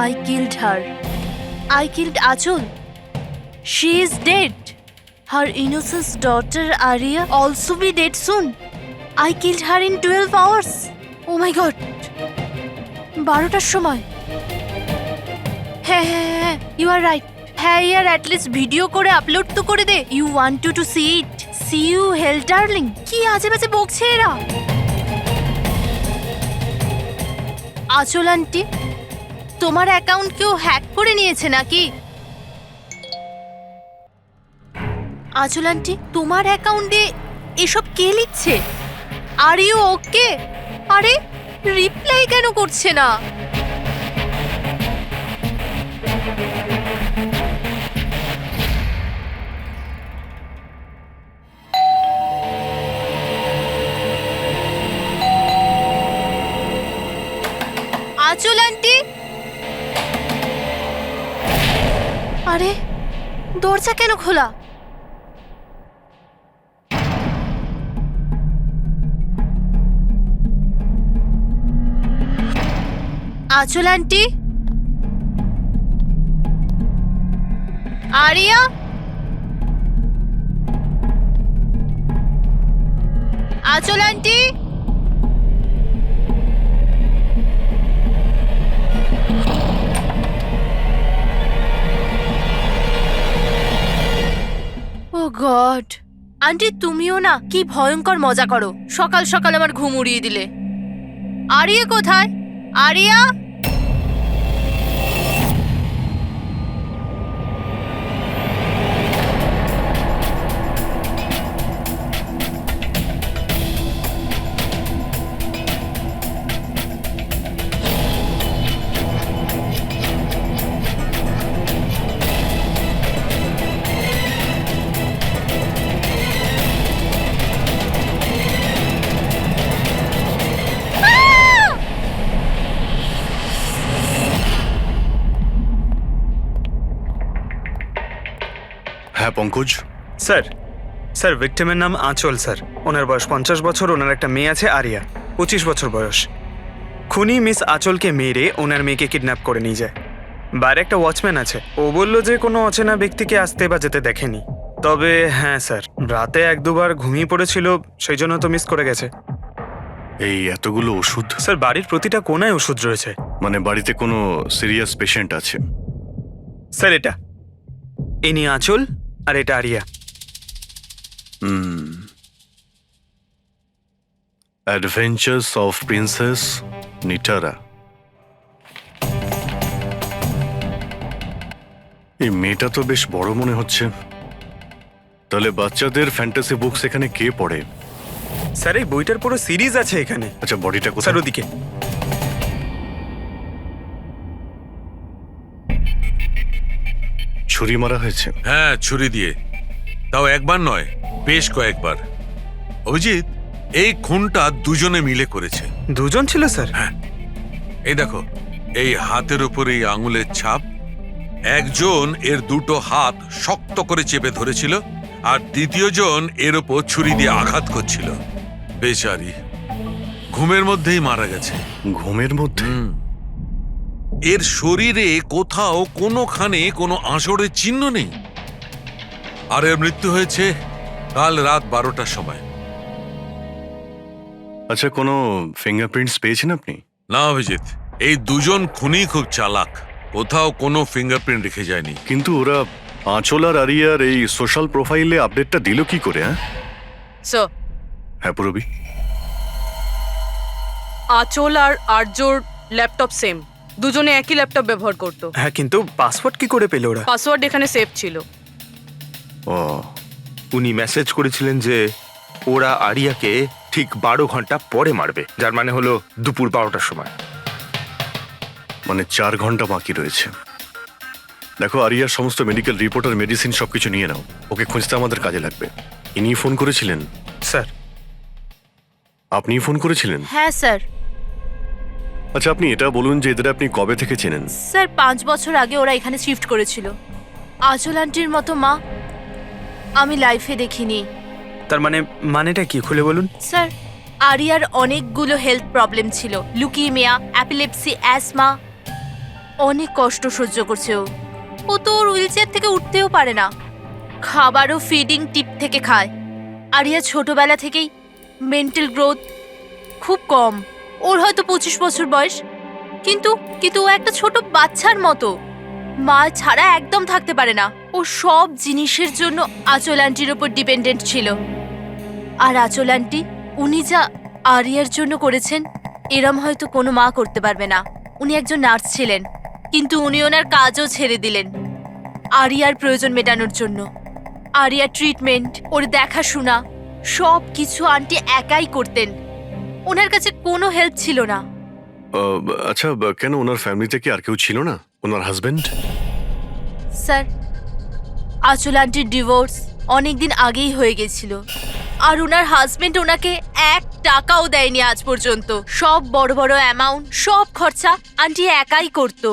I killed her. I killed Achul. She is dead. Her innocent daughter Arya also be dead soon. I killed her in 12 hours. Oh my god. 12টার সময়। হ্যাঁ, you are right. হ্যাঁ ইয়ার at least video করে upload তো করে দে। You want to see it. See you hell darling. কি আজে বাজে বকছে এরা। আচল আন্টি, তোমার অ্যাকাউন্ট কেউ হ্যাক করে নিয়েছে নাকি? আচল আন্টি, তোমার অ্যাকাউন্ট দিয়ে এসব কে লিখছে? Are you okay? আরে রিপ্লাই কেন করছে না? আচল আন্টি, আরে দরজা কেন খোলা? আচল আন্টি, আরিয়া, আচল আন্টি, ও গড, আন্টি তুমিও না কি ভয়ঙ্কর মজা করো। সকাল সকাল আমার ঘুম উড়িয়ে দিলে। আরিয়া কোথায়? আরিয়া, হ্যাঁ পঙ্কজ। স্যার ভিক্টিমের নাম আঁচল স্যার। ওনার বয়স 50 বছর। ওনার একটা মেয়ে আছে আরিয়া, 25 বছর বয়স। খুনি মিস আঁচলকে মেরে ওনার মেয়েকে কিডন্যাপ করে নিয়ে যায়। বাইরে একটা ওয়াচম্যান আছে, ও বললো যে কোনো অচেনা ব্যক্তিকে আসতে বা যেতে দেখেনি। তবে হ্যাঁ স্যার, রাতে 1-2 বার ঘুমিয়ে পড়েছিল, সেই জন্য তো মিস করে গেছে। এই এতগুলো ওষুধ? স্যার বাড়ির প্রতিটা কোনায় ওষুধ রয়েছে। মানে বাড়িতে কোনো সিরিয়াস পেশেন্ট আছে? স্যার এটা ইনি আঁচল আর এটা Aria. Adventures of princess Nitara. এই মেয়েটা তো বেশ বড় মনে হচ্ছে। তাহলে বাচ্চাদের ফ্যান্টাসি বুকস এখানে কে পড়ে? স্যার এই বইটার পুরো সিরিজ আছে এখানে। আচ্ছা বডিটা কোথায়? স্যার ওদিকে। ছুরি মারা হয়েছে? হ্যাঁ, ছুরি দিয়ে। তাও একবার নয়, বেশ কয়েকবার। অভিজিৎ, এই খুনটা দুজনে মিলে করেছে। দুজন ছিল স্যার? হ্যাঁ, এই দেখো, এই হাতের উপর এই আঙুলের ছাপ। একজন এর দুটো হাত শক্ত করে চেপে ধরেছিল, আর দ্বিতীয় জন এর উপর ছুরি দিয়ে আঘাত করছিল। বেচারি ঘুমের মধ্যেই মারা গেছে। ঘুমের মধ্যে? এর শরীরে কোথাও কোনোখানে কোনো আঁচড়ের চিহ্ন নেই। আর এর মৃত্যু হয়েছে কাল রাত 12টার সময়। আচ্ছা কোনো ফিঙ্গারপ্রিন্টস পেয়েছেন আপনি? না অভিজিৎ, এই দুজন খুনি খুব চালাক, কোথাও কোনো ফিঙ্গারপ্রিন্ট রেখে যায়নি। কিন্তু ওরা আঁচল আর আরিয়ার এই সোশ্যাল প্রোফাইলে আপডেটটা দিল কি করে? হ্যাঁ পুরবি। আঁচল আর আর্যর ল্যাপটপ সেম, দুজনে একই ল্যাপটপ ব্যবহার করত। হ্যাঁ, কিন্তু পাসওয়ার্ড কি করে পেল ওরা? পাসওয়ার্ড এখানে সেভ ছিল। ও, উনি মেসেজ করেছিলেন যে ওরা আরিয়াকে ঠিক 12 ঘন্টা পরে মারবে, যার মানে হলো দুপুর 12টার সময়। মানে 4 ঘন্টা বাকি রয়েছে। দেখো আরিয়ার সমস্ত মেডিকেল রিপোর্ট আর মেডিসিন সবকিছু নিয়ে নাও, ওকে খুঁজতে আমাদের কাজে লাগবে। ইনি ফোন করেছিলেন? স্যার আপনি ফোন করেছিলেন? হ্যাঁ স্যার। আচ্ছা আপনি এটা বলুন যে এদের আপনি কবে থেকে চেনেন? স্যার 5 বছর আগে ওরা এখানে শিফট করেছিল। আঁচল আন্টির মতো মা আমি লাইফে দেখিনি। তার মানেটা কি খুলে বলুন। স্যার আরিয়ার অনেকগুলো হেলথ প্রবলেম ছিল, লুকিমিয়া, অ্যাপিলেপসি, অ্যাসমা। অনেক কষ্ট সহ্য করছে ও তো ওর হুইল চেয়ার থেকে উঠতেও পারে না, খাবারও ফিডিং টিপ থেকে খায়। আরিয়া ছোটবেলা থেকেই মেন্টাল গ্রোথ খুব কম, ওর হয়তো 25 বছর বয়স, কিন্তু কিন্তু ও একটা ছোট বাচ্চার মতো, মা ছাড়া একদম থাকতে পারে না। ও সব জিনিসের জন্য আঁচল আন্টির ওপর ডিপেন্ডেন্ট ছিল। আর আঁচল আন্টি উনি যা আরিয়ার জন্য করেছেন এরম হয়তো কোনো মা করতে পারবে না। উনি একজন নার্স ছিলেন, কিন্তু উনি ওনার কাজও ছেড়ে দিলেন আরিয়ার প্রয়োজন মেটানোর জন্য। আরিয়ার ট্রিটমেন্ট, ওর দেখাশোনা সব কিছু আন্টি একাই করতেন, ওনার কাছে কোনো হেল্প ছিল না। আচ্ছা, কেন ওনার ফ্যামিলিতে কি আর কেউ ছিল না? ওনার হাজবেন্ড? স্যার, আঁচল আন্টির ডিভোর্স অনেকদিন আগেই হয়ে গেছিল, আর ওনার হাজবেন্ড ওনাকে 1 টাকাও দেয়নি আজ পর্যন্ত। সব বড় বড় অ্যামাউন্ট, সব খরচা আন্টি একাই করতো।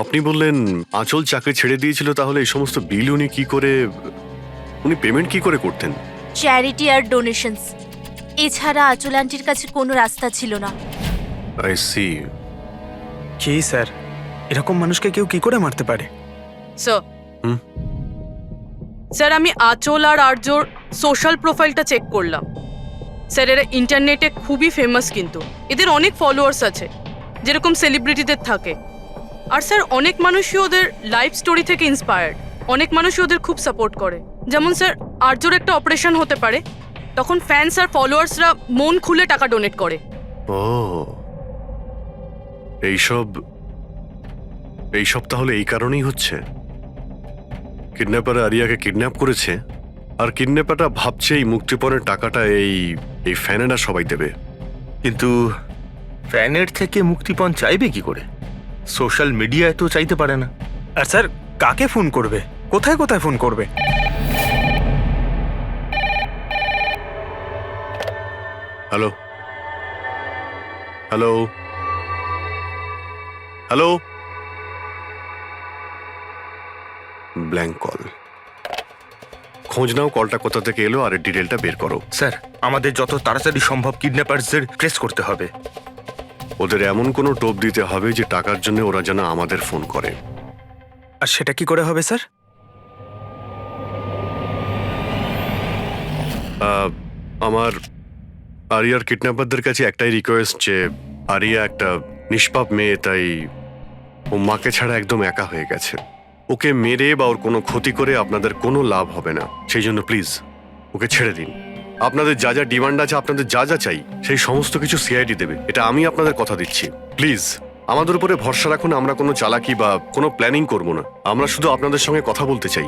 আপনি বললেন আঁচল চাকরি ছেড়ে দিয়েছিল, তাহলে এই সমস্ত বিল উনি পেমেন্ট কি করে করতেন? চ্যারিটি আর ডোনেশনস, এছাড়া আঁচল আন্টির কাছে কোনো রাস্তা ছিল না। I C. কি স্যার, এরকম মানুষকে কেউ কি করে মারতে পারে? স্যার হুম? স্যার, আমি আঁচল আর আর্যর সোশ্যাল প্রোফাইলটা চেক করলাম। স্যার, এরা ইন্টারনেটে খুবই ফেমাস, কিন্তু এদের অনেক ফলোয়ার্স আছে যেরকম সেলিব্রিটিদের থাকে। আর স্যার, অনেক মানুষই ওদের লাইফ স্টোরি থেকে ইন্সপায়ার্ড, অনেক মানুষই ওদের খুব সাপোর্ট করে। যেমন স্যার, আর্যর একটা অপারেশন হতে পারে, তখন ফ্যান্স আর ফলোয়ার্সরা মন খুলে টাকা ডোনেট করে। ও, এইসব তাহলে এই কারণেই হচ্ছে। কিডন্যাপার আরিয়াকে কিডন্যাপ করেছে, আর কিডন্যাপারটা ভাবছে এই মুক্তিপণের টাকাটা এই ফ্যানেরা সবাই দেবে। কিন্তু ফ্যানের থেকে মুক্তিপণ চাইবে কি করে? সোশ্যাল মিডিয়ায় তো চাইতে পারে না। আর স্যার, কাকে ফোন করবে, কোথায় কোথায় ফোন করবে? Hello hello hello, blank call. খোঁজ নাও কলটা কোথা থেকে এলো আর এর ডিটেলটা বের করো। স্যার, আমাদের যত তাড়াতাড়ি সম্ভব কিডন্যাপারদের ট্রেস করতে হবে। ওদের এমন কোনো টোপ দিতে হবে যে টাকার জন্য ওরা যেন আমাদের ফোন করে। আর সেটা কি করে হবে স্যার? আমার আরিয়ার কিডন্যাপারদের কাছে একটাই রিকোয়েস্ট যে আরিয়া একটা নিষ্পাপ মেয়ে, তাই ও মাকে ছাড়া একদম একা হয়ে গেছে। ওকে মেরে বা ওর কোনো ক্ষতি করে আপনাদের কোনো লাভ হবে না, সেই জন্য প্লিজ ওকে ছেড়ে দিন। আপনাদের যা যা ডিমান্ড আছে, আপনাদের যা যা চাই, সেই সমস্ত কিছু সিআইডি দেবে, এটা আমি আপনাদের কথা দিচ্ছি। প্লিজ আমাদের উপরে ভরসা রাখুন, আমরা কোনো চালাকি বা কোনো প্ল্যানিং করব না। আমরা শুধু আপনাদের সঙ্গে কথা বলতে চাই।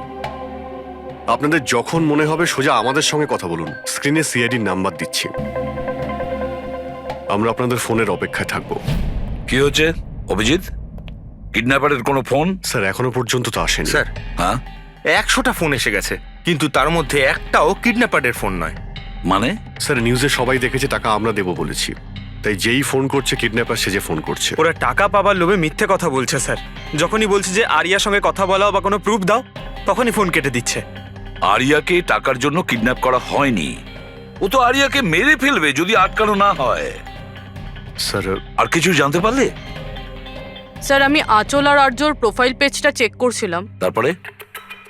আপনাদের যখন মনে হবে সোজা আমাদের সঙ্গে কথা বলুন। স্ক্রিনে সিআইডির নাম্বার দিচ্ছি, আমরা আপনাদের ফোনের অপেক্ষায় থাকবো। কি হচ্ছে অভিজিৎ? কিডন্যাপারের কোনো ফোন? স্যার, এখনো পর্যন্ত তো আসেনি। স্যার, হ্যাঁ 100টা ফোন এসে গেছে, কিন্তু তার মধ্যে একটাও কিডন্যাপারের ফোন নয়। মানে? স্যার, নিউজে সবাই দেখেছে টাকা আমরা দেবো বলেছি, তাই যেই ফোন করছে কিডন্যাপার সেজে ফোন করছে। ওরা টাকা পাবার লোভে মিথ্যে কথা বলছে স্যার। যখনই বলছে যে আরিয়ার সঙ্গে কথা বলাও বা কোনো প্রুফ দাও, তখনই ফোন কেটে দিচ্ছে। আরিয়াকে টাকার জন্য কিডন্যাপ করা হয়নি, ও তো আরিয়াকে মেরে ফেলবে যদি আটকানো না হয়। স্যার, আর কিছু জানতে পারলে? স্যার, আমি আঁচল আর আর্যর প্রোফাইল পেজটা চেক করছিলাম, তারপরে?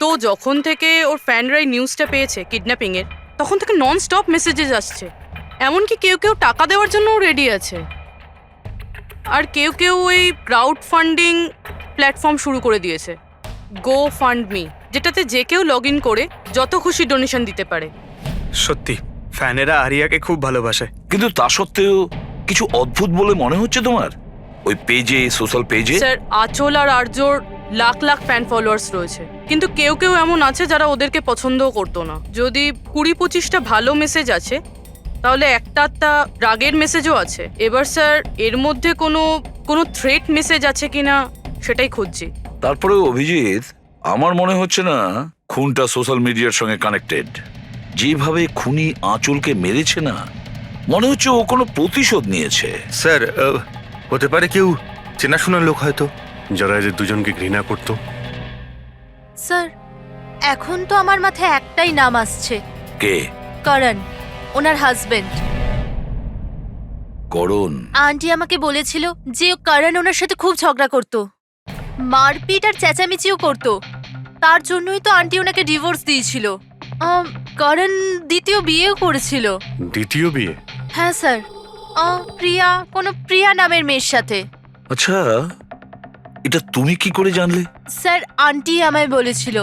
তো যখন থেকে ওর ফ্যানরাই নিউজটা পেয়েছে কিডন্যাপিংয়ের, তখন থেকে নন স্টপ মেসেজেস আসছে। এমনকি কেউ কেউ টাকা দেওয়ার জন্যও রেডি আছে, আর কেউ কেউ ওই ক্রাউড ফান্ডিং প্ল্যাটফর্ম শুরু করে দিয়েছে, গো ফান্ড মি, যেটাতে যে কেউ লগ ইন করে যত খুশি ডোনেশন দিতে পারে। সত্যি ফ্যানেরা আরিয়াকে খুব ভালোবাসে। কিন্তু তা সত্ত্বেও কিছু অদ্ভুত বলে মনে হচ্ছে তোমার ওই পেজে, সোশ্যাল পেজে? স্যার, আঁচল আর আর্যর লাখ লাখ ফ্যান ফলোয়ার্স রয়েছে, কিন্তু কেউ কেউ এমন আছে যারা ওদেরকে পছন্দও করতো না। যদি 20-25টা ভালো মেসেজ আছে, তাহলে একটা রাগের মেসেজও আছে। এবার স্যার, এর মধ্যে কোনো থ্রেট মেসেজ আছে কিনা সেটাই খুঁজছি। তারপরে অভিজিৎ, আমার মনে হচ্ছে না খুনটা সোশ্যাল মিডিয়ার সঙ্গে কানেক্টেড। যেভাবে খুনি আঁচলকে মেরেছে না, মনে হচ্ছে ও কোনো প্রতিশোধ নিয়েছে। স্যার, হতে পারে কেউ চেনাশোনার লোক হয়তো, যারা এদের দুজনকে ঘৃণা করতো। স্যার, এখন তো আমার মাথায় একটাই নাম আসছে, কে? করণ, ওনার হাজবেন্ড। করণ? আন্টি আমাকে বলেছিল যে করণ ওনার সাথে খুব ঝগড়া করতো। মারপিট আর চেঁচামেচিও করতো। তার জন্যই তো আন্টি ওনাকে ডিভোর্স দিয়েছিল। করণ দ্বিতীয় বিয়েও করেছিল। দ্বিতীয় বিয়ে? হ্যাঁ স্যার, প্রিয়া নামের মেয়ের সাথে। আচ্ছা, এটা তুমি কি করে জানলে? স্যার, আন্টি আমায় বলেছিল।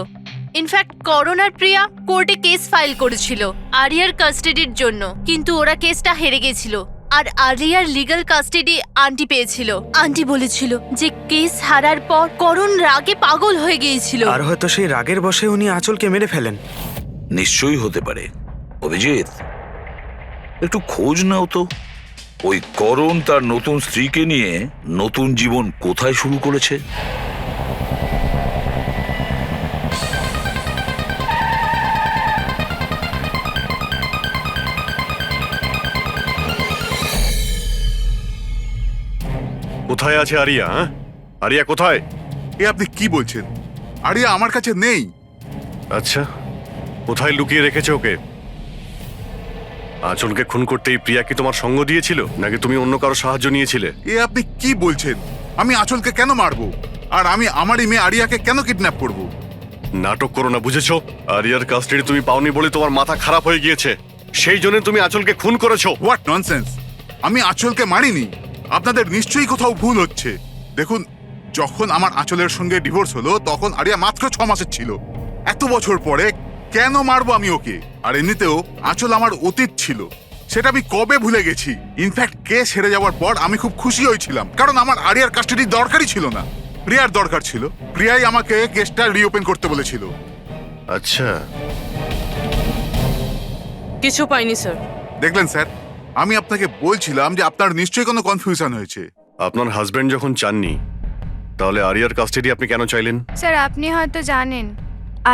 ইনফ্যাক্ট করণ আর প্রিয়া কোর্টে কেস ফাইল করেছিল আরিয়ার কাস্টাডির জন্য, কিন্তু ওরা কেসটা হেরে গেছিল আর আরিয়ার লিগ্যাল কাস্টাডি আন্টি পেয়েছিল। আন্টি বলেছিল যে কেস হারার পর করণ রাগে পাগল হয়ে গিয়েছিল। আর হয়তো সেই রাগের বশে উনি আঁচলকে মেরে ফেলেন। নিশ্চয়ই হতে পারে। অভিজিৎ, একটু খোঁজ নাও তো, ওই করণ তার নতুন স্ত্রীকে নিয়ে নতুন জীবন কোথায় শুরু করেছে। কোথায় আছে আরিয়া? আরিয়া কোথায়? এ আপনি কি বলছেন? আরিয়া আমার কাছে নেই। আচ্ছা, কোথায় লুকিয়ে রেখেছে ওকে? আঁচলকে খুন করতেই প্রিয়া কি তোমার সঙ্গ দিয়েছিল, নাকি তুমি অন্য কারো সাহায্য নিয়েছিলে? এ আপনি কি বলছেন? আমি আঁচলকে কেন মারবো? আর আমি আমারই মেয়ে আরিয়াকে কেন কিডন্যাপ করব? নাটক করো না, বুঝেছো? আরিয়ার কাস্টাডি তুমি পাওনি বলে তোমার মাথা খারাপ হয়ে গিয়েছে, সেই জন্য তুমি আঁচলকে খুন করেছো। What nonsense! আমি আঁচলকে মারিনি। আপনাদের নিশ্চয়ই কোথাও ভুল হচ্ছে। দেখুন, যখন আমার আঁচলের সঙ্গে ডিভোর্স হলো তখন আরিয়া মাত্র 6 মাসের ছিল। এত বছর পরে কেন মারবো আমি ওকে? আর এমনিতেও আঁচল আমার অতীত ছিল, সেটা আমি কবে ভুলে গেছি। ইনফ্যাক্ট কেস হেরে যাওয়ার পর আমি খুব খুশি হয়েছিলাম, কারণ আমার আরিয়ার কাস্টাডি দরকারই ছিল না, প্রিয়ার দরকার ছিল। প্রিয়াই আমাকে কেসটা রিওপেন করতে বলেছিল। আচ্ছা, কিছু পাইনি স্যার। দেখলেন স্যার, আমি আপনাকে বলছিলাম যে আপনার নিশ্চয়ই কোনো কনফিউশন হয়েছে। আপনার হাজবেন্ড যখন চাননি, তাহলে আরিয়ার কাস্টাডি আপনি কেন চাইলেন? স্যার, আপনি হয়তো জানেন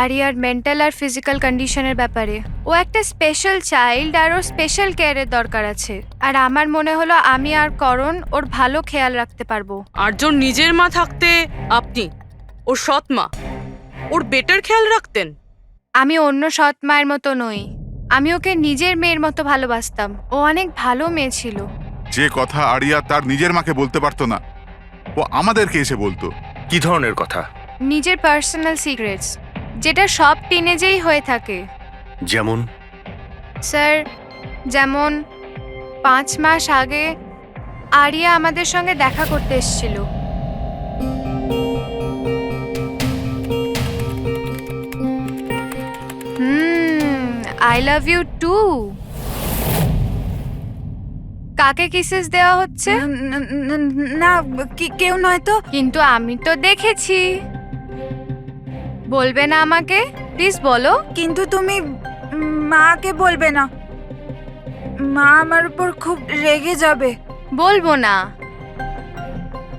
আরিয়ার মেন্টাল আর ফিজিক্যাল কন্ডিশনের ব্যাপারে। ও একটা স্পেশাল চাইল্ড আর ওর স্পেশাল কেয়ারের দরকার আছে। আর আমার মনে হলো আমি আর করণ ওর ভালো খেয়াল রাখতে পারবো। আর্যর নিজের মা থাকতে আপনি ওর সৎ মা, ওর বেটার খেয়াল রাখতেন। আমি অন্য সৎ মায়ের মতো নই, আমি ওকে নিজের মেয়ের মতো ভালোবাসতাম। ও অনেক ভালো মেয়ে ছিল। যে কথা আরিয়া তার নিজের মাকে বলতে পারতো না, ও আমাদেরকে এসে বলতো। কি ধরনের কথা? নিজের পার্সোনাল সিক্রেটস, যেটা সব টিনেজেই হয়ে থাকে। যেমন? স্যার, যেমন 5 মাস আগে আরিয়া আমাদের সঙ্গে দেখা করতে এসেছিল। I love you too. কাকে কিসেস দেওয়া হচ্ছে? না, কেউ নয় তো। কিন্তু আমি তো দেখেছি। বলবে না আমাকে? প্লিজ বলো। কিন্তু তুমি মাকে বলবে না, মা আমার উপর খুব রেগে যাবে। বলবো না।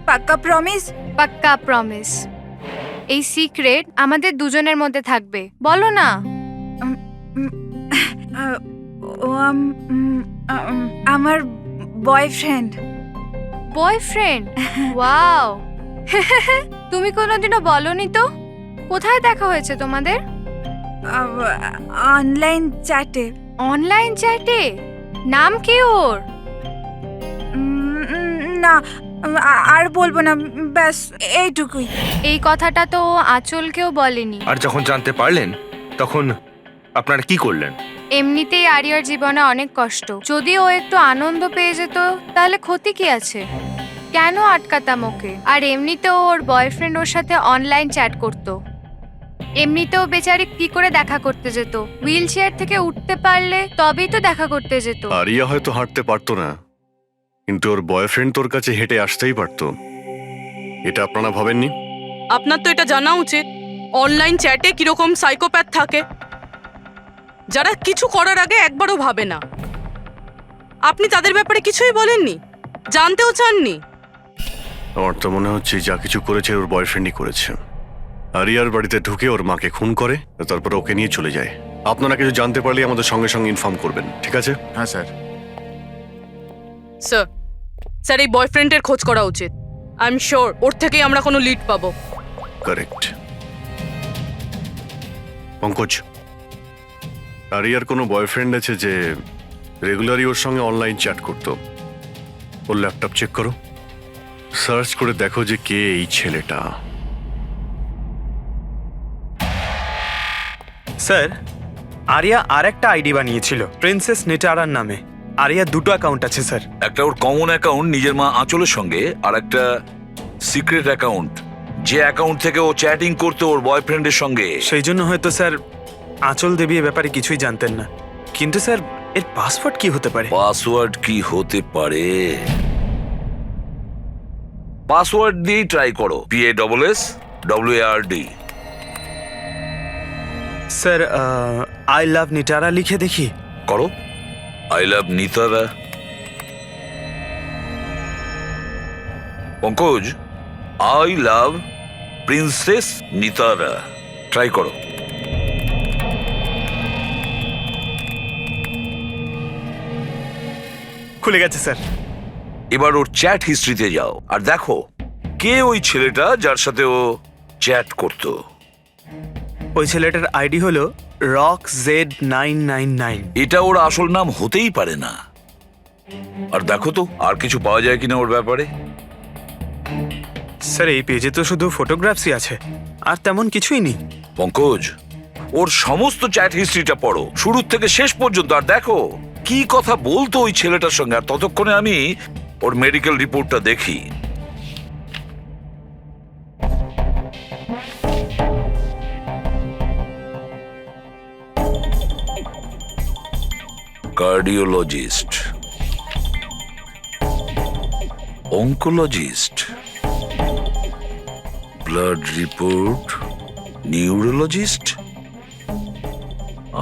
পাক্কা প্রমিস? পাক্কা প্রমিস। এই সিক্রেট আমাদের দুজনের মধ্যে থাকবে। বলো না। ও আমার বয়ফ্রেন্ড। বয়ফ্রেন্ড? ওয়াও। তুমি কোনোদিনও বলনি তো। কোথায় দেখা হয়েছে তোমাদের? অনলাইন চ্যাটে। অনলাইন চ্যাটে? নাম কি ওর? না, আর বলবো না, ব্যাস এইটুকুই। এই কথাটা তো ও আঁচলকেও বলেনি। আর যখন জানতে পারলেন তখন আপনারা কি করলেন? এমনিতেই আরিয়ার জীবনে অনেক কষ্ট, যদি ও একটু আনন্দ পেয়ে যেত তাহলে ক্ষতি কি আছে? কেন আটকাতাম ওকে? আর এমনিতেও ওর বয়ফ্রেন্ড ওর সাথে অনলাইন চ্যাট করতো। এমনিতেও বেচারি কি করে দেখা করতে যেত? হুইল চেয়ার থেকে উঠতে পারলে তবেই তো দেখা করতে যেত। আরিয়া হয়তো হাঁটতে পারতো না, কিন্তু ওর বয়ফ্রেন্ড তোর কাছে হেঁটে আসতেই পারতো। এটা আপনারা ভাবেননি? আপনার তো এটা জানা উচিত অনলাইন চ্যাটে কিরকম সাইকোপ্যাথ থাকে, যারা কিছু করার আগে একবারও ভাবে না। আপনি তাদের ব্যাপারে কিছুই বলেননি, জানতেও চাননি। আমার তো মনে হচ্ছে যা কিছু করেছে ওর বয়ফ্রেন্ডই করেছে। আরিয়ার বাড়িতে ঢুকে ওর মাকে খুন করে, তারপর ওকে নিয়ে চলে যায়। আপনারা কিছু জানতে পারলে আমাদের সঙ্গে সঙ্গে ইনফর্ম করবেন, ঠিক আছে? হ্যাঁ স্যার। স্যার, স্যার এই বয়ফ্রেন্ডের খোঁজ করা উচিত। আই এম শিওর ওর থেকেই আমরা কোনো লিড পাবো। কারেক্ট। পঙ্কজ, আরিয়ার কোনো বয়ফ্রেন্ড আছে যে রেগুলারই ওর সঙ্গে অনলাইন চ্যাট করতো? ওর ল্যাপটপ চেক করো, সার্চ করে দেখো যে কে এই ছেলেটা। স্যার আরিয়া আর একটা আইডি বানিয়েছিল প্রিন্সেস নিটারার নামে। আরিয়ার দুটো অ্যাকাউন্ট আছে স্যার। একটা ওর কমন অ্যাকাউন্ট নিজের মা আঁচলের সঙ্গে, আর একটা সিক্রেট অ্যাকাউন্ট, যে অ্যাকাউন্ট থেকে ও চ্যাটিং করতো ওর বয়ফ্রেন্ডের সঙ্গে। সেই জন্য হয়তো স্যার আঁচল দেবী এ ব্যাপারে কিছুই জানতেন না। কিন্তু স্যার এর পাসওয়ার্ড কি হতে পারে? পাসওয়ার্ড কি হতে পারে? পাসওয়ার্ড দিয়েই ট্রাই করো, PASSWARD। Sir I love Nitara লিখে দেখি। করো, I love Nitara. Pankaj, I love princess Nitara, try করো। খুলে গেছে স্যার। এবার ওর চ্যাট হিস্ট্রিতে যাও আর দেখো কে ওই ছেলেটা যার সাথে ও চ্যাট করতো। ওই ছেলেটার আইডি হলো RockZ999। এটা ওর আসল নাম হতেই পারে না। আর দেখো তো আর কিছু পাওয়া যায় কিনা ওর ব্যাপারে। স্যার এই পেজে তো শুধু ফটোগ্রাফসই আছে, আর তেমন কিছুই নেই। পঙ্কজ, ওর সমস্ত চ্যাট হিস্ট্রিটা পড়ো শুরু থেকে শেষ পর্যন্ত, আর দেখো কি কথা বলতো ওই ছেলেটার সঙ্গে। আর ততক্ষণে আমি ওর মেডিকেল রিপোর্টটা দেখি। Cardiologist, oncologist, blood report, neurologist.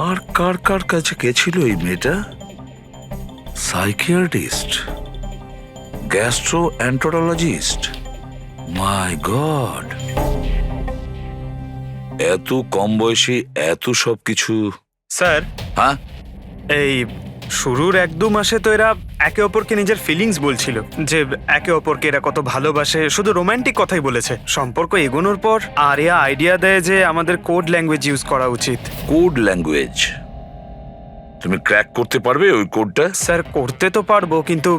আর কার কার কাছে গেছিল এই মেয়েটা? Psychiatrist, gastroenterologist. My god, এত কম বয়সে এত সব কিছু। স্যার হ্যাঁ, এই শুরুর 1-2 মাসে তো এরা একে অপরকে নিজের ফিলিংস বলছিল, যে একে অপরকে এরা কত ভালোবাসে, শুধু রোমান্টিক কথাই বলেছে। সম্পর্ক এগোনোর পর আরিয়া আইডিয়া দেয় যে আমাদের কোড ল্যাঙ্গুয়েজ ইউজ করা উচিত। Code language? তুমি ক্র্যাক করতে পারবে ওই কোডটা? স্যার করতে তো পারবো, কিন্তু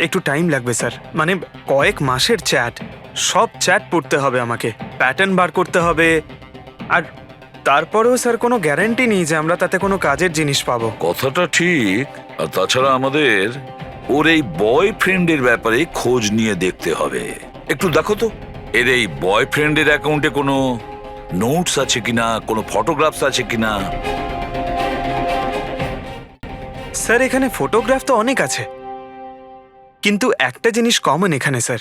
একটু টাইম লাগবে স্যার। মানে কয়েক মাসের চ্যাট, সব চ্যাট পড়তে হবে আমাকে, প্যাটার্ন বার করতে হবে। আর তারপরেও স্যার কোনো গ্যারান্টি নেই যে আমরা তাতে কোনো কাজের জিনিস পাবো। কথাটা ঠিক। আর তাছাড়া আমাদের ওর এই বয়ফ্রেন্ডের ব্যাপারে খোঁজ নিয়ে দেখতে হবে। একটু দেখো তো এর এই বয়ফ্রেন্ডের অ্যাকাউন্টে কোনো নোটস আছে কিনা, কোনো ফটোগ্রাফস আছে কিনা। স্যার এখানে ফটোগ্রাফ তো অনেক আছে, কিন্তু একটা জিনিস কমন এখানে স্যার,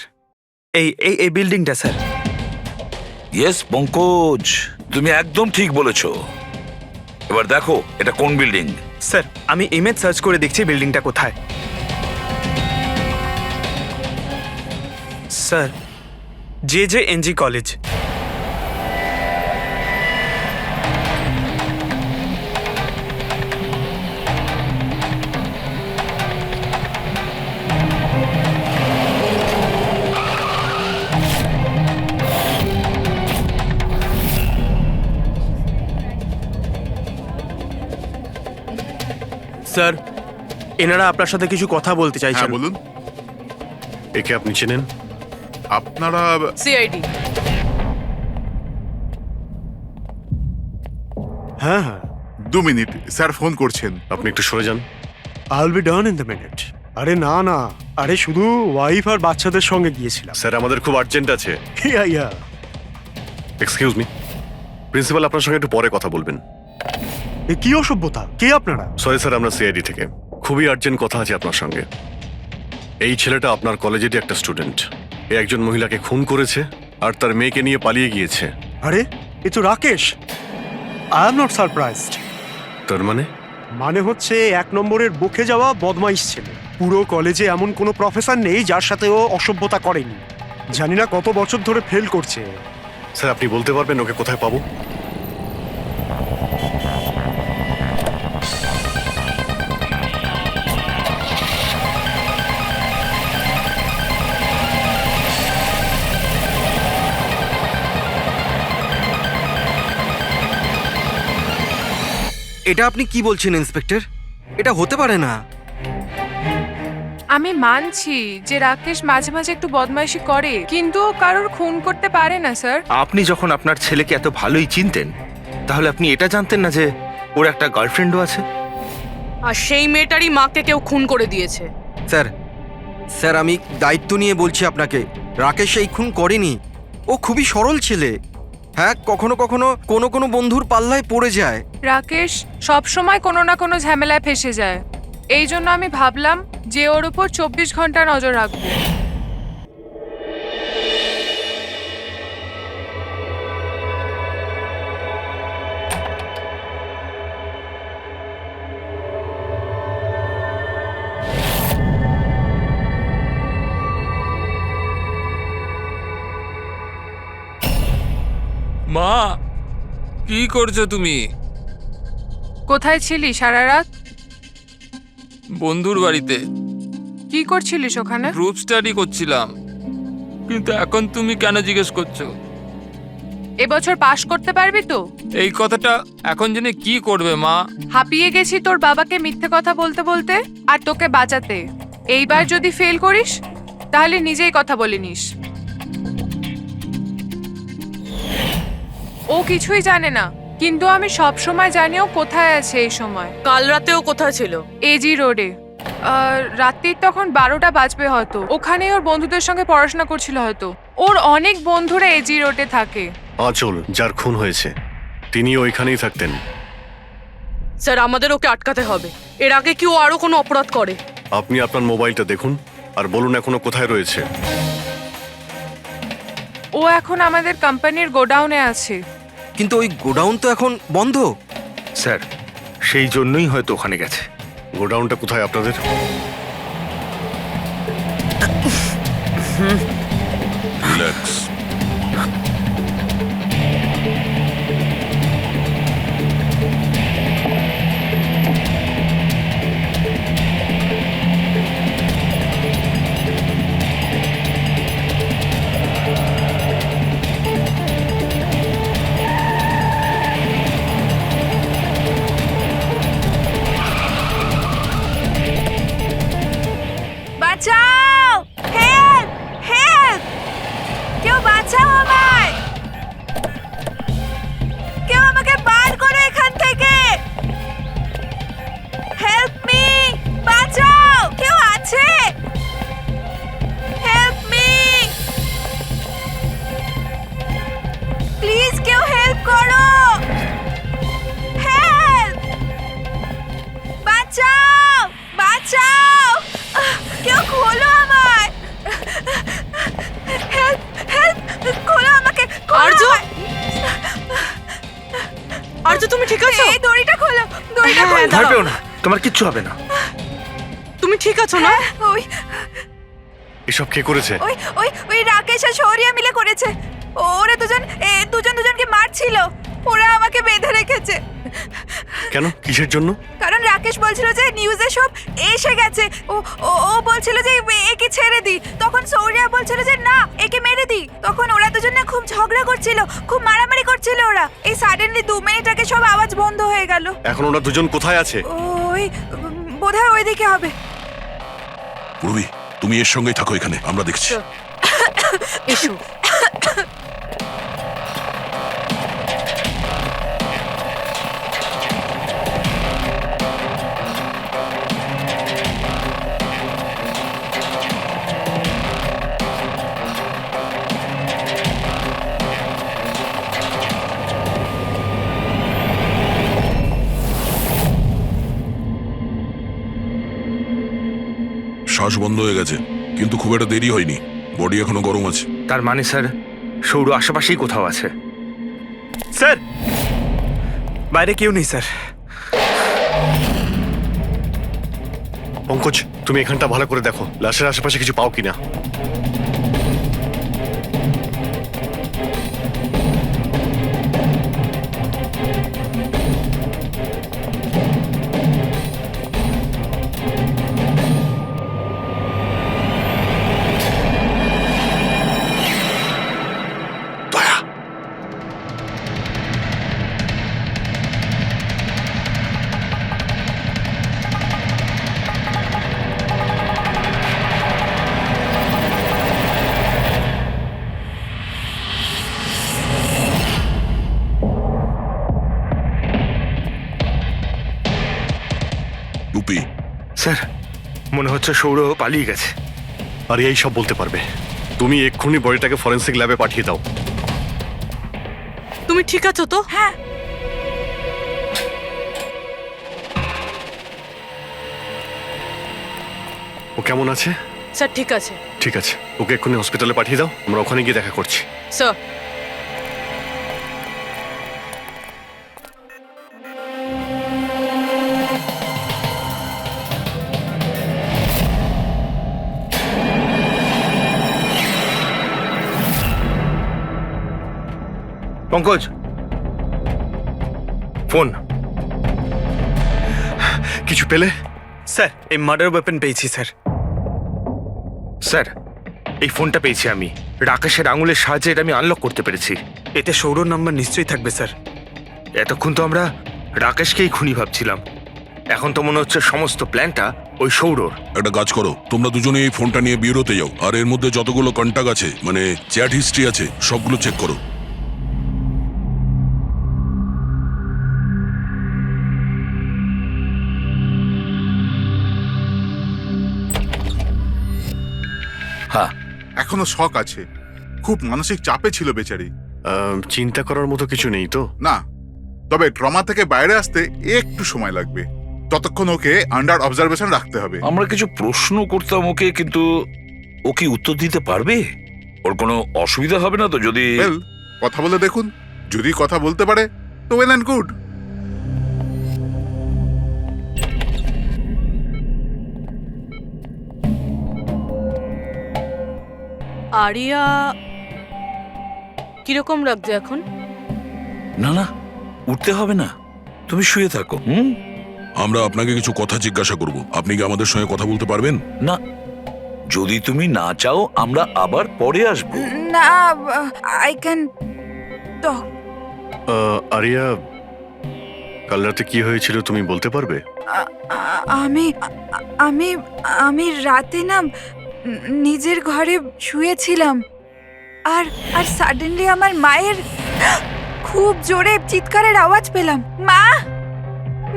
এই এই এই বিল্ডিংটা স্যার। ইয়েস পঙ্কজ, তুমি একদম ঠিক বলেছো। এবার দেখো এটা কোন বিল্ডিং। স্যার আমি ইমেজ সার্চ করে দেখছি বিল্ডিংটা কোথায়। Sir JJNG college. স্যার এনারা আপনার সাথে কিছু কথা বলতে হ্যাঁ চাইছেন। বলুন। একে আপনি চেনেন? আপনারা CID। হ্যাঁ হ্যাঁ, 2 মিনিট, স্যার ফোন করছেন। আপনি একটু সরে যান। আইল be done in the minute. আরে না না, আরে শুধু ওয়াইফ আর বাচ্চাদের সঙ্গে গিয়েছিলাম। স্যার আমাদের খুব আর্জেন্ট আছে। ইয়া ইয়া। এক্সকিউজ মি, প্রিন্সিপাল আপনার সঙ্গে একটু পরে কথা বলবেন। এ কি অসভ্যতা? কে আপনারা? সরি স্যার, আমরা CID থেকে। খুবই আর্জেন্ট কথা আছে আপনার সঙ্গে। এই ছেলেটা আপনার কলেজেরই একটা স্টুডেন্ট। এ একজন মহিলাকে খুন করেছে আর তার মেয়েকে নিয়ে পালিয়ে গিয়েছে। আরে এ তো Rakesh. I am not surprised. তার মানে? মানে হচ্ছে 1 নম্বরের বকে যাওয়া বদমাইশ ছেলে। পুরো কলেজে এমন কোনো প্রফেসর নেই যার সাথে ও অসভ্যতা করেনি। জানি না কত বছর ধরে ফেল করছে। স্যার আপনি বলতে পারবেন ওকে কোথায় পাবো? এটা আপনি কি বলছেন ইন্সপেক্টর? এটা হতে পারে না। আমি মানছি যে রাকেশ মাঝে মাঝে একটু বদমাইশি করে, কিন্তু ও কারোর খুন করতে পারে না স্যার। আপনি যখন আপনার ছেলেকে এত ভালোই চিনতেন, তাহলে আপনি এটা জানতেন না যে ওর একটা গার্লফ্রেন্ডও আছে? আর সেই মেয়েটারই মাকে কেউ খুন করে দিয়েছে। স্যার স্যার আমি দায়িত্ব নিয়ে বলছি আপনাকে, রাকেশ এই খুন করেনি। ও খুবই সরল ছেলে। হ্যাঁ, কখনো কখনো কোনো বন্ধুর পাল্লায় পড়ে যায়। রাকেশ সব সময় কোনো না কোনো ঝামেলায় ফেসে যায়। এই জন্য আমি ভাবলাম যে ওর উপর 24 ঘন্টা নজর রাখবো। মা, কি করছো তুমি? কোথায় ছিলি সারা রাত? বন্ধুর বাড়িতে কি করছিলিস ওখানে? গ্রুপ স্টাডি করছিলাম। কিন্তু এখন তুমি কেন জিজ্ঞেস করছো? এবছর পাশ করতে পারবি তো? এই কথাটা এখন জেনে কি করবে মা? হাঁপিয়ে গেছি তোর বাবাকে মিথ্যে কথা বলতে বলতে আর তোকে বাঁচাতে। এইবার যদি ফেল করিস তাহলে নিজেই কথা বলে নিস। ও কিছুই জানে না, কিন্তু আমি সব সময় জানি ও কোথায় আছে। এই সময় কাল রাতেও কোথায় ছিল? এজি রোডে। রাত্রির তখন 12টা বাজবে হয়তো। ওখানেই ওর বন্ধুদের সঙ্গে পড়াশোনা করছিল হয়তো। ওর অনেক বন্ধুরা এজি রোডে থাকে। আঁচল যার খুন হয়েছে তিনি ওইখানেই থাকতেন। স্যার আমাদের ওকে আটকাতে হবে। এর আগে কি ও আরো কোনো অপরাধ করে? আপনি আপনার মোবাইলটা দেখুন আর বলুন এখনো কোথায় রয়েছে। ও এখন আমাদের কোম্পানির গোডাউনে আছে। কিন্তু ওই গোডাউন তো এখন বন্ধ। স্যার সেই জন্যই হয়তো ওখানে গেছে। গোডাউনটা কোথায় আপনাদের? রিল্যাক্স। বাঁচাও! হেল্প! হেল্প! কেউ বাঁচাও আমায়! কেউ আমাকে বার করো এখান থেকে! Help me! বাঁচাও! কেউ আছে? Help me! প্লিজ কেউ হেল্প করো! হেল্প! বাঁচাও! বাঁচাও! কেউ খোলো আমায়! হেল্প! হেল্প! খোলো আমাকে! আর্য! আর্য তুমি ঠিক আছো? এই দড়িটা খোলো! দড়িটা খোলো! ভয় পেও না, তোমার কিচ্ছু হবে না। তুমি ঠিক আছো না? ওই এসব কে করেছে? ওই ওই ওই রাকেশ আর শৌরিয়া মিলে করেছে। ওরা দুজনকে মারছিল। ওরা আমাকে বেঁধে রেখেছে। কেন? কিসের জন্য? কারণ রাকেশ বলছিল যে নিউজে সব এসে গেছে। ও ও ও বলছিল যে একে ছেড়ে দি। তখন শৌরিয়া বলছিল যে না, একে মেরে দি। তখন ওরা দুজন না খুব ঝগড়া করছিল, খুব মারামারি করছিল ওরা। এই সাডেনলি 2 মিনিট আগে সব আওয়াজ বন্ধ হয়ে গেল। এখন ওরা দুজন কোথায় আছে? ওই বোধহয় ওইদিকে হবে। পূর্বী, তুমি এর সঙ্গেই থাকো এখানে, আমরা দেখছি। এসো। শ্বাস বন্ধ হয়ে গেছে, কিন্তু খুব একটা দেরি হয়নি। বডি এখনো গরম আছে। তার মানে স্যার সৌর আশেপাশেই কোথাও আছে। স্যার বাইরে কেউ নেই স্যার। পঙ্কজ, তুমি এখানটা ভালো করে দেখো, লাশের আশেপাশে কিছু পাও কিনা। স্যার মনে হচ্ছে সৌর পালিয়ে গেছে। আরিয়া এই সব বলতে পারবে। তুমি এক্ষুনি বডিটাকে ফরেন্সিক ল্যাবে পাঠিয়ে দাও। তুমি ঠিক আছো তো? হ্যাঁ। ও কেমন আছে? স্যার ঠিক আছে। ঠিক আছে, ওকে এক্ষুনি হসপিটালে পাঠিয়ে দাও, আমরা ওখানে গিয়ে দেখা করছি। Sir Pankaj, phone. কিছু পেলে? স্যার এই মার্ডার ওয়েপন পেয়েছি স্যার। স্যার এই ফোনটা পেয়েছি আমি, রাকেশের আঙুলের সাহায্যে এটা আমি আনলক করতে পেরেছি। এতে সৌরভ নাম্বার নিশ্চয়ই থাকবে স্যার। এতক্ষণ তো আমরা রাকেশকেই খুনি ভাবছিলাম, এখন তো মনে হচ্ছে সমস্ত প্ল্যানটা ওই সৌরর। একটা কাজ করো, তোমরা দুজনে এই ফোনটা নিয়ে বিউরোতে যাও, আর এর মধ্যে যতগুলো কন্টাক্ট আছে মানে চ্যাট হিস্ট্রি আছে সবগুলো চেক করো। হ্যাঁ, এখনো শক আছে, খুব মানসিক চাপে ছিল বেচারি। চিন্তা করার মতো কিছু নেই তো? না, তবে ট্রমা থেকে বাইরে আসতে একটু সময় লাগবে, ততক্ষণ ওকে আন্ডার অবজারভেশন রাখতে হবে। আমরা কিছু প্রশ্ন করতাম ওকে, কিন্তু ও কি উত্তর দিতে পারবে? ওর কোনো অসুবিধা হবে না তো যদি? ওয়েল, কথা বলে দেখুন, যদি কথা বলতে পারে তো ওয়েল অ্যান্ড গুড। আরিয়া কিরকম লাগছে এখন? না না, উঠতে হবে না, তুমি শুয়ে থাকো। আমরা আপনাকে কিছু কথা জিজ্ঞাসা করব, আপনি কি আমাদের সঙ্গে কথা বলতে পারবেন? না, যদি তুমি না চাও আমরা আবার পরে আসবো। না, আই ক্যান টক। আরিয়া, কাল রাতে কি হয়েছিল তুমি বলতে পারবে? আমি আমি আমি রাতে না নিজের ঘরে শুয়েছিলাম, আর আর সাডেনলি আমার মায়ের খুব জোরে চিৎকারের আওয়াজ পেলাম। মা,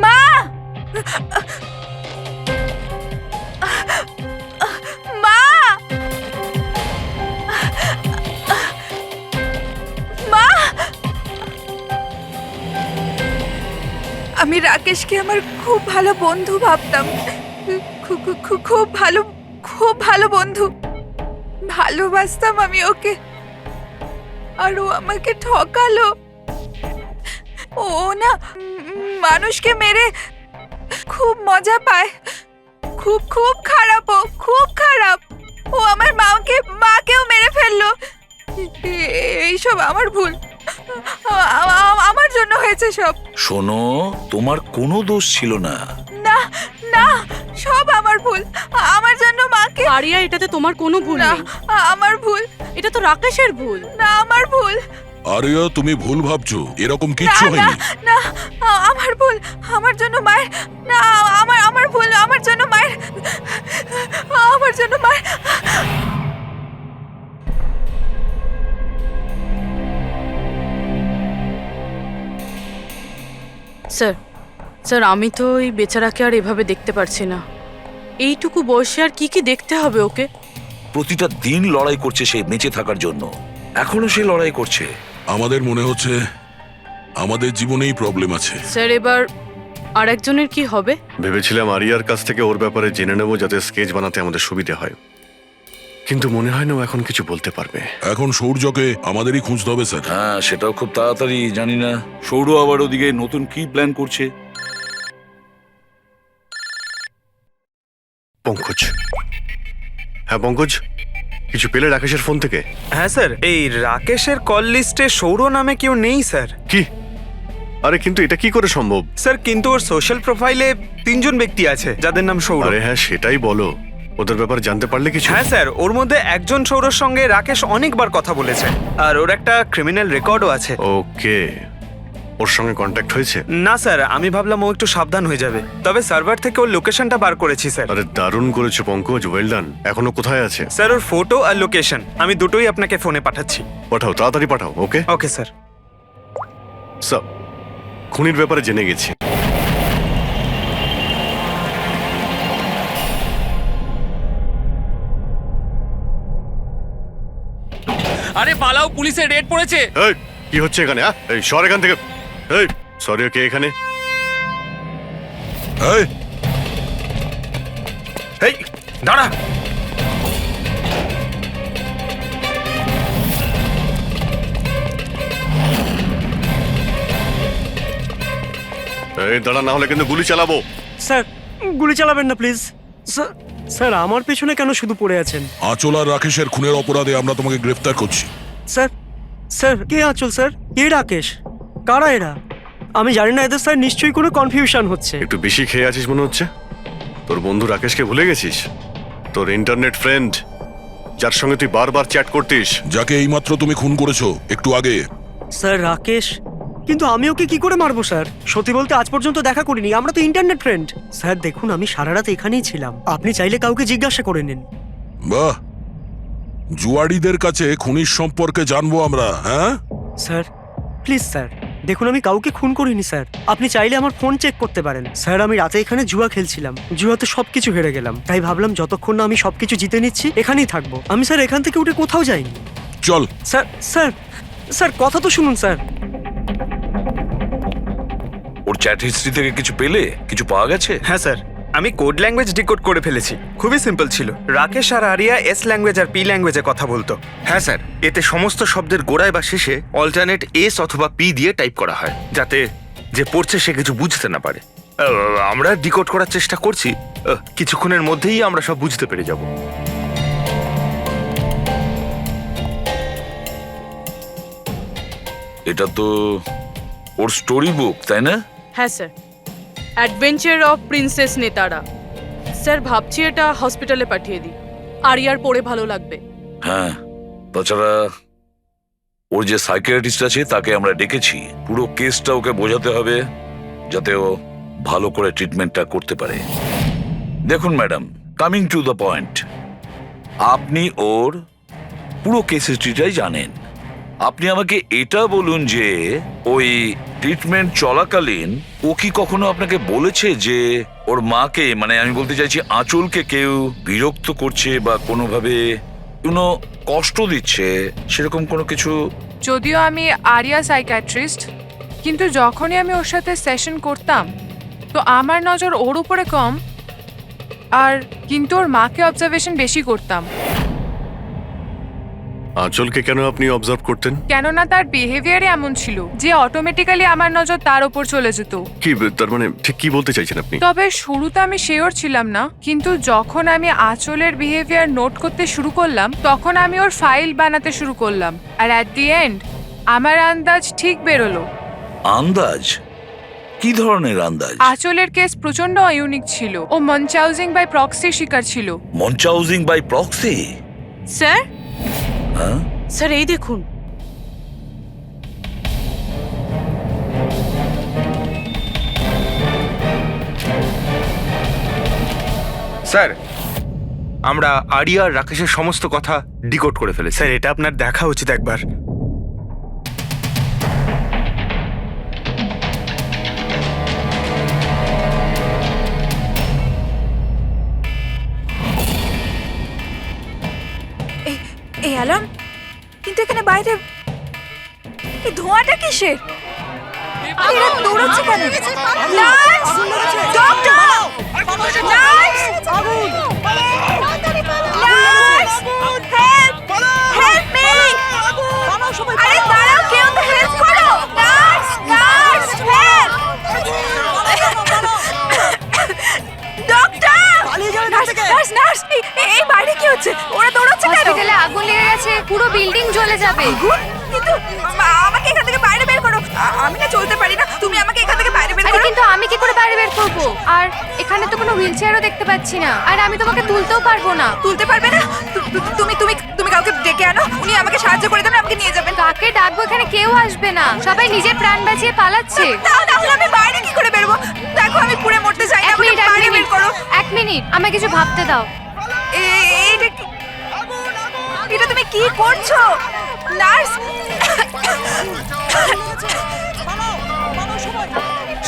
মা, মা, মা। আমি রাকেশকে আমার খুব ভালো বন্ধু ভাবতাম, খুব ভালো বন্ধু ভালোবাসতাম আমি ওকে, আর ও আমাকে ঠকালো। ও না মানুষকে মেরে খুব মজা পায়, খুব খুব খারাপ, ও খুব খারাপ। ও আমার মাকেও মেরে ফেললো। এইসব আমার ভুল, আমার জন্য হয়েছে সব। শোনো, তোমার কোনো দোষ ছিল না। না না, সব আমার ভুল, আমার জন্য মাকে। আরিয়া, এটাতে তোমার কোনো ভুল না, নেই। আমার ভুল। এটা তো রাকেশের ভুল। না, আমার ভুল। আরিয়া, তুমি ভুল ভাবছো, এরকম কিচ্ছু না হয়নি। না, আমার ভুল, আমার জন্য মায়ের। না, আমার ভুল, আমার জন্য মায়ের, আমার জন্য মায়ের। স্যার স্যার আমি তো ওই বেচারাকে আর এভাবে দেখতে পারছি না। এইটুকু বয়সে আর কি কি দেখতে হবে ওকে? প্রতিটা দিন লড়াই করছে সে বেঁচে থাকার জন্য, এখনো সে লড়াই করছে। আমাদের মনে হচ্ছে আমাদের জীবনেই প্রবলেম আছে। স্যার এবার আরেকজনের কি হবে? ভেবেছিলাম আরিয়ার কাছ থেকে ওর ব্যাপারে জেনে নেবো, যাতে স্কেচ বানাতে আমাদের সুবিধা হয়, কিন্তু মনে হয় না ও এখন কিছু বলতে পারবে। এখন সৌর্যকে আমাদেরই খুঁজতে হবে স্যার। হ্যাঁ, সেটাও খুব তাড়াতাড়ি। জানি না সৌর আবার ওদিকে নতুন কি প্ল্যান করছে। পঙ্কজ, হ্যাঁ পঙ্কজ, কিছু পেলে রাকেশের ফোন থেকে? হ্যাঁ স্যার, এই রাকেশের কল লিস্টে সৌর নামে কেউ নেই স্যার। কি? আরে কিন্তু এটা কি করে সম্ভব? স্যার কিন্তু ওর সোশ্যাল প্রোফাইলে 3 জন ব্যক্তি আছে যাদের নাম সৌর। আরে হ্যাঁ, সেটাই বলো, ওদের ব্যাপারে জানতে পারলে কিছু? হ্যাঁ স্যার, ওর মধ্যে একজন সৌরর সঙ্গে রাকেশ অনেকবার কথা বলেছে, আর ওর একটা ক্রিমিনাল রেকর্ডও আছে। ওকে, ওর সঙ্গে কন্ট্যাক্ট হয়েছে? না স্যার, আমি ভাবলাম ও একটু সাবধান হয়ে যাবে, তবে সার্ভার থেকে ওর লোকেশনটা বার করেছি স্যার। আরে দারুণ করেছো পঙ্কজ, ওয়েল ডান। এখনো কোথায় আছে? স্যার ওর ফটো আর লোকেশন আমি দুটোই আপনাকে ফোনে পাঠাচ্ছি। পাঠাও, তাড়াতাড়ি পাঠাও। ওকে ওকে স্যার। স্যার, খুনির ব্যাপারে জেনে গেছি। আরে পালাও, পুলিশের রেড পড়েছে। এই কি হচ্ছে এখানে? এই সর এখান থেকে। এই সরি, কে এখানে? এই এই দাঁড়া। এই দাঁড়া, না হলে কিন্তু গুলি চালাবো। স্যার গুলি চালাবেন না প্লিজ। স্যার আমার পেছনে কেন শুধু পড়ে আছেন? আঁচল আর রাকেশের খুনের অপরাধে আমরা তোমাকে গ্রেফতার করছি। স্যার স্যার কে আঁচল স্যার? কে রাকেশ? কারা এরা? আমি জানি না এদের, স্যার নিশ্চয়ই কোনো কনফিউশন হচ্ছে। একটু বেশি খেয়ে আছিস মনে হচ্ছে। তোর বন্ধু রাকেশকে ভুলে গেছিস? তোর ইন্টারনেট ফ্রেন্ড, যার সঙ্গে তুই বারবার চ্যাট করতিস। যাকে এইমাত্র তুমি খুন করেছো একটু আগে। স্যার রাকেশ? কিন্তু আমি ওকে কি করে মারবো স্যার? সত্যি বলতে আজ পর্যন্ত দেখা করিনি, আমরা তো ইন্টারনেট ফ্রেন্ড। স্যার দেখুন, আমি সারা রাত এখানেই ছিলাম, আপনি চাইলে কাউকে জিজ্ঞাসা করে নিন। বাহ, জুয়াড়িদের কাছে খুনির সম্পর্কে জানবো আমরা। হ্যাঁ স্যার প্লিজ স্যার, দেখুন আমি কাউকে খুন করিনি স্যার, আপনি চাইলে আমার ফোন চেক করতে পারেন। স্যার আমি রাতে এখানে জুয়া খেলছিলাম, জুয়াতে সবকিছু হেরে গেলাম, তাই ভাবলাম যতক্ষণ না আমি সবকিছু জিতে নিচ্ছি এখানেই থাকবো। আমি স্যার এখান থেকে উঠে কোথাও যাইনি। চল। স্যার স্যার স্যার কথা তো শুনুন স্যার। ওর চ্যাট হিস্ট্রি থেকে কিছু পেলে? কিছু পাওয়া গেছে? হ্যাঁ স্যার, আমি কোড ল্যাঙ্গুয়েজ ডিকোড করে ফেলেছি। খুবই সিম্পল ছিল। রাকেশ আর আরিয়া এস ল্যাঙ্গুয়েজ আর পি ল্যাঙ্গুয়েজে কথা বলতো। হ্যাঁ স্যার, এতে সমস্ত শব্দের গোড়ায় বা শেষে অল্টারনেট এস অথবা পি দিয়ে টাইপ করা হয়, যাতে যে পড়ছে সে কিছু বুঝতে না পারে। আমরা ডিকোড করার চেষ্টা করছি, কিছুক্ষণের মধ্যেই আমরা সব বুঝতে পেরে যাব। এটা তো ওর স্টোরি বুক, তাই না? হ্যাঁ স্যার, অ্যাডভেঞ্চার অফ প্রিন্সেস নেতারা। স্যার ভাবছি এটা হসপিটালে পাঠিয়ে দিই, আরিয়ার পড়ে ভালো লাগবে। হ্যাঁ, তাছাড়া ওর যে সাইকিয়াট্রিস্ট আছে তাকে আমরা ডেকেছি। পুরো কেসটা ওকে বোঝাতে হবে, যাতে ও ভালো করে ট্রিটমেন্টটা করতে পারে। দেখুন madam, coming to the point, আপনি ওর পুরো কেস হিস্ট্রিটাই জানেন। আপনি আমাকে এটা বলুন যে ওই ট্রিটমেন্ট চলাকালীন ও কি কখনো আপনাকে বলেছে যে ওর মাকে, মানে আমি বলতে চাইছি আঁচলকে, কেউ বিরক্ত করছে বা কোনোভাবে কোনো কষ্ট দিচ্ছে, সেরকম কোনো কিছু? যদিও আমি আরিয়া সাইকিয়াট্রিস্ট, কিন্তু যখনই আমি ওর সাথে সেশন করতাম তো আমার নজর ওর উপরে কম, আর কিন্তু ওর মাকে অবজারভেশন বেশি করতাম। আঁচলকে কেন আপনি অবজার্ভ করতেন? কেননা তার বিহেভিয়ারে এমন ছিল যে অটোমেটিক্যালি আমার নজর তার ওপর চলে যেত। কি তার মানে ঠিক কি বলতে চাইছেন আপনি? তবে শুরুতে আমি শিওর ছিলাম না, কিন্তু যখন আমি আঁচলের বিহেভিয়ার নোট করতে শুরু করলাম তখন আমি ওর ফাইল বানাতে শুরু করলাম, আর অ্যাট দি এন্ড আমার আন্দাজ ঠিক বেরোলো। আন্দাজ? কি ধরনের আন্দাজ? আঁচলের কেস প্রচন্ড ইউনিক ছিল, ও মনচাউজিং বাই প্রক্সির শিকার ছিল। মনচাউজিং বাই প্রক্সি? স্যার হ্যাঁ স্যার, এই দেখুন। স্যার, আমরা আরিয়া আর রাকেশের সমস্ত কথা ডিকোড করে ফেলেছি। স্যার এটা আপনার দেখা উচিত একবার। এই অ্যালার্ম, কিন্তু এখানে বাইরে এই ধোঁয়াটা কিসের? এরা দৌড়াচ্ছে কেন? Nurse! Doctor! Nurse! Nurse! Help! Help me! আরে দাঁড়াও, কেউ তো হেল্প করো! Nurse! Nurse! Help! Doctor! Nurse! Nurse! এই বাইরে কি হচ্ছে? ওরা দৌড়াচ্ছে কেন? হসপিটালে আগুন লেগে গেছে, পুরো বিল্ডিং জ্বলে যাবে। কিন্তু আমাকে এখান থেকে বাইরে বের করো। আমি না চলতে পারি না, তুমি আমাকে এখান থেকে বাইরে বের করো। কিন্তু আমি কি করে বাইরে বের করব? আর এখানে তো কোনো হুইলচেয়ারও দেখতে পাচ্ছি না, আর আমি তোমাকে তুলতেও পারবো না। তুলতে পারবে না? তুমি তুমি তুমি কাউকে ডেকে আনো, উনি আমাকে সাহায্য করে দেবেন, আমাকে নিয়ে যাবেন। কাকে ডাকবো? এখানে কেউ আসবে না, সবাই নিজের প্রাণ বাঁচিয়ে পালাচ্ছে। তাহলে আমি বাইরে কি করে বেরোবো? দেখো আমি পুড়ে মরতে চাই না, আমাকে বাইরে বের করো। এক মিনিট, আমাকে কিছু ভাবতে দাও। এটা তুমি কি করছো নার্স?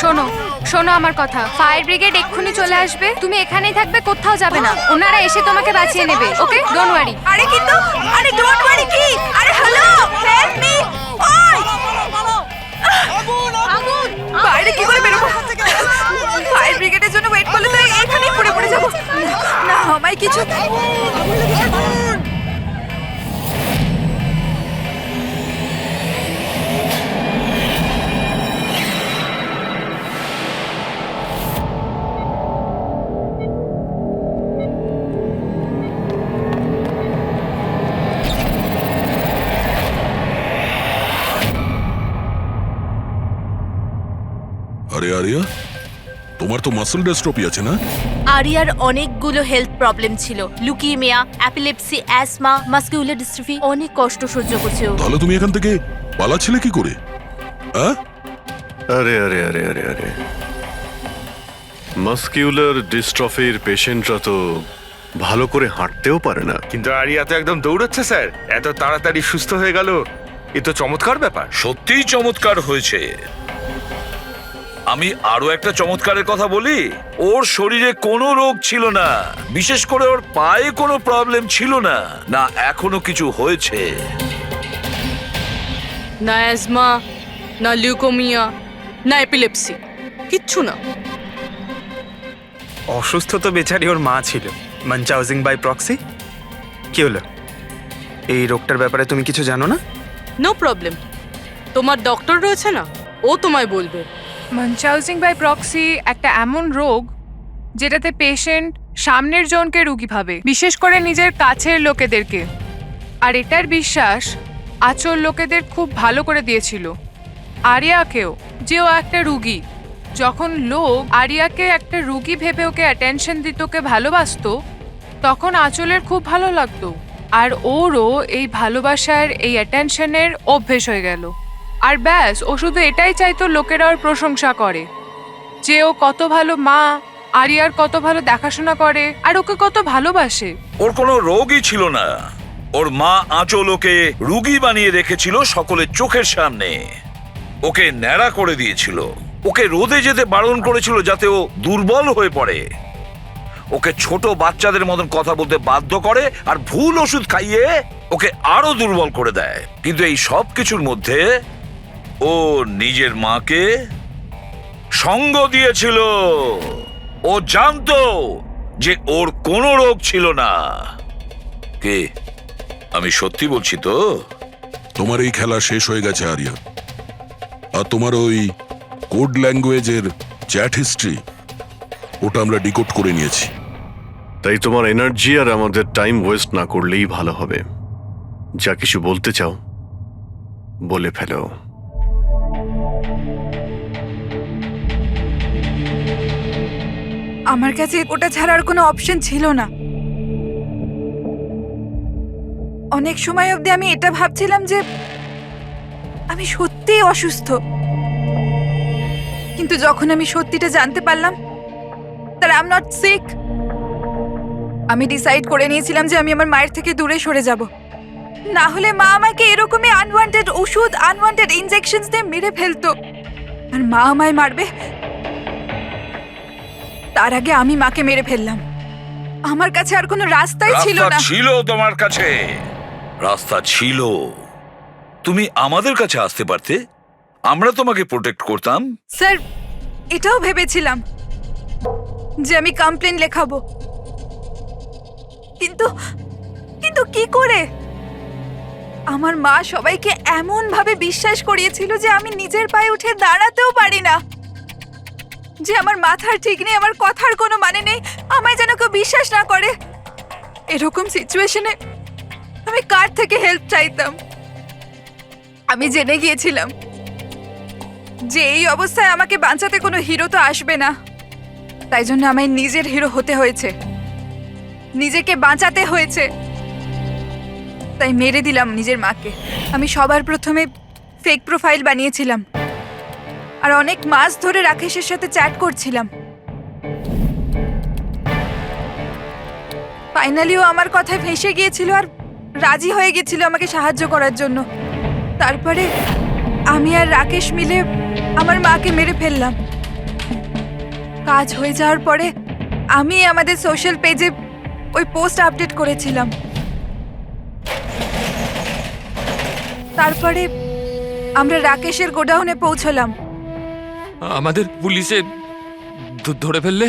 শোনো শোনো আমার কথা, ফায়ার ব্রিগেড এক্ষুনি চলে আসবে, তুমি এখানেই থাকবে, কোথাও যাবে না, ওনারা এসে তোমাকে বাঁচিয়ে নেবে। ওকে, ডোন্ট ওয়ারি। আরে কিন্তু, আরে ডোন্ট ওয়ারি কি? আরে হ্যালো, হেল্প মি! আগুন! বাইরে কি করে বেরোবো? ফায়ার ব্রিগেডের জন্য ওয়েট করলে তো এখানেই পড়ে যাবো। না আমায় কিছু আরে আরিয়া, তোমার তো মাসল ডেস্ট্রপি আছে না? আরিয়ার অনেকগুলো হেলথ প্রবলেম ছিল, লুকিমিয়া, অ্যাপিলেপসি, অ্যাসমা, মাসকুলার ডিস্ট্রফি, অনেক কষ্ট সহ্য করছে ও। তাহলে তুমি এখান থেকে পালাচ্ছিলে কি করে? হ্যাঁ, আরে আরে আরে আরে আরে মাসকিউলার ডিস্ট্রফির পেশেন্টরা তো ভালো করে হাঁটতেও পারে না। কিন্তু আরিয়া তো একদম দৌড়াচ্ছে স্যার, এত তাড়াতাড়ি সুস্থ হয়ে গেল, এ তো চমৎকার ব্যাপার। সত্যিই চমৎকার হয়েছে। আমি আরো একটা চমৎকারের কথা বলি, ওর শরীরে কোনো রোগ ছিল না, বিশেষ করে ওর পায়ে কোনো প্রবলেম ছিল না, না এখনো কিছু হয়েছে। না অ্যাজমা, না লিউকোমিয়া, না এপিলেপসি, কিচ্ছু না। অসুস্থ তো বেচারি ওর মা ছিল, মানচাউজিং বাই প্রক্সি। কি হলো, এই রোগটার ব্যাপারে তুমি কিছু জানো না? নো প্রবলেম, তোমার ডক্টর রয়েছে না, ও তোমায় বলবে। মানচাউজিং বাই প্রক্সি একটা এমন রোগ যেটাতে পেশেন্ট সামনের জনকে রোগী ভাবে, বিশেষ করে নিজের কাছের লোকেদেরকে। আর এটার বিশ্বাস আচল লোকেদের খুব ভালো করে দিয়েছিল আরিয়াকেও, যে ও একটা রুগী। যখন লোক আরিয়াকে একটা রুগী ভেবে ওকে অ্যাটেনশন দিত, ওকে ভালোবাসতো, তখন আচলের খুব ভালো লাগতো। আর ওরও এই ভালোবাসার, এই অ্যাটেনশনের অভ্যেস হয়ে গেল। আর ব্যাস, ও শুধু এটাই চাইতো লোকেরা ওর প্রশংসা করে, যে ও কত ভালো মা, আরিয়ার কত ভালো দেখাশোনা করে, আর ওকে কত ভালোবাসে। ওর কোনো রোগই ছিল না, ওর মা আঁচল ওকে রুগী বানিয়ে রেখেছিল সকলের চোখের সামনে। ওকে ন্যাড়া করে দিয়েছিল, ওকে রোদে যেতে বারণ করেছিল যাতে ও দুর্বল হয়ে পড়ে, ওকে ছোট বাচ্চাদের মতন কথা বলতে বাধ্য করে, আর ভুল ওষুধ খাইয়ে ওকে আরো দুর্বল করে দেয়। কিন্তু এই সব কিছুর মধ্যে ও নিজের মাকে সঙ্গ দিয়েছিল। ও জানতো যে ওর কোনো রোগ ছিল না। কে, আমি সত্যি বলছি তো? তোমার এই খেলা শেষ হয়ে গেছে আরিয়া। আর তোমার ওই কোড ল্যাঙ্গুয়েজের চ্যাট হিস্ট্রি, ওটা আমরা ডিকোড করে নিয়েছি। তাই তোমার এনার্জি আর আমাদের টাইম ওয়েস্ট না করলেই ভালো হবে। যা কিছু বলতে চাও বলে ফেলো। আমার কাছে ওটা ছাড়ার কোনো অপশন ছিল না। অনেক সময় অবধি আমি এটা ভাবছিলাম যে আমি সত্যিই অসুস্থ, কিন্তু যখন আমি সত্যিটা জানতে পারলাম that I'm not sick, আমি ডিসাইড করে নিয়েছিলাম যে আমি আমার মায়ের থেকে দূরে সরে যাব। না হলে মা আমাকে এরকমই আনওয়ান্টেড ওষুধ, আনওয়ান্টেড ইনজেকশনস দিয়ে মেরে ফেলতো। আর মা আমায় মারবে তার আগে আমি মাকে মেরে ফেললাম। আমার কাছে আর কোনো রাস্তাই ছিল রাস্তা না। ছিল তোমার কাছে, রাস্তা ছিল। তুমি আমাদের কাছে আসতে পারতে, আমরা তোমাকে প্রোটেক্ট করতাম। স্যার, এটাও ভেবেছিলাম যে আমি কমপ্লেন লেখাবো, কিন্তু কিন্তু কি করে? আমার মা সবাইকে এমন ভাবে বিশ্বাস করিয়েছিল যে আমি নিজের পায়ে উঠে দাঁড়াতেও পারি না, যে আমার মাথার ঠিক নেই, আমার কথার কোনো মানে নেই, আমায় যেন কেউ বিশ্বাস না করে। এরকম সিচুয়েশনে আমি কার থেকে হেল্প চাইতাম? আমি জেনে গিয়েছিলাম যে এই অবস্থায় আমাকে বাঁচাতে কোনো হিরো তো আসবে না, তাই জন্য আমায় নিজের হিরো হতে হয়েছে, নিজেকে বাঁচাতে হয়েছে। তাই মেরে দিলাম নিজের মাকে। আমি সবার প্রথমে ফেক প্রোফাইল বানিয়েছিলাম, আর অনেক মাস ধরে রাকেশের সাথে চ্যাট করছিলাম। ফাইনালিও আমার কথায় ফেঁসে গিয়েছিল আর রাজি হয়ে গেছিল আমাকে সাহায্য করার জন্য। তারপরে আমি আর রাকেশ মিলে আমার মাকে মেরে ফেললাম। কাজ হয়ে যাওয়ার পরে আমি আমাদের সোশ্যাল পেজে ওই পোস্ট আপডেট করেছিলাম। তারপরে আমরা রাকেশের গোডাউনে পৌঁছলাম। আমাদের পুলিশে ধরে ফেললে?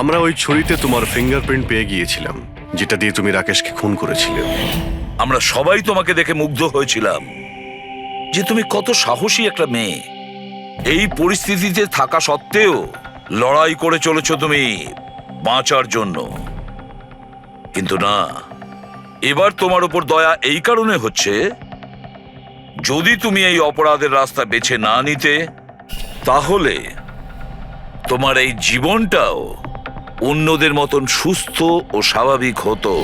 আমরা ওই ছুরিতে তোমার ফিঙ্গারপ্রিন্ট পেয়ে গিয়েছিলাম, যেটা দিয়ে তুমি রাকেশকে খুন করেছিলে। আমরা সবাই তোমাকে দেখে মুগ্ধ হয়েছিলাম যে তুমি কত সাহসী একটা মেয়ে। এই পরিস্থিতিতে থাকা সত্ত্বেও লড়াই করে চলেছ তুমি বাঁচার জন্য। কিন্তু না, এবার তোমার উপর দয়া এই কারণে হচ্ছে, যদি তুমি এই অপরাধের রাস্তা বেছে না নিতে, তাহলে তোমার এই জীবনটাও অন্যদের মতন সুস্থ ও স্বাভাবিক হতো।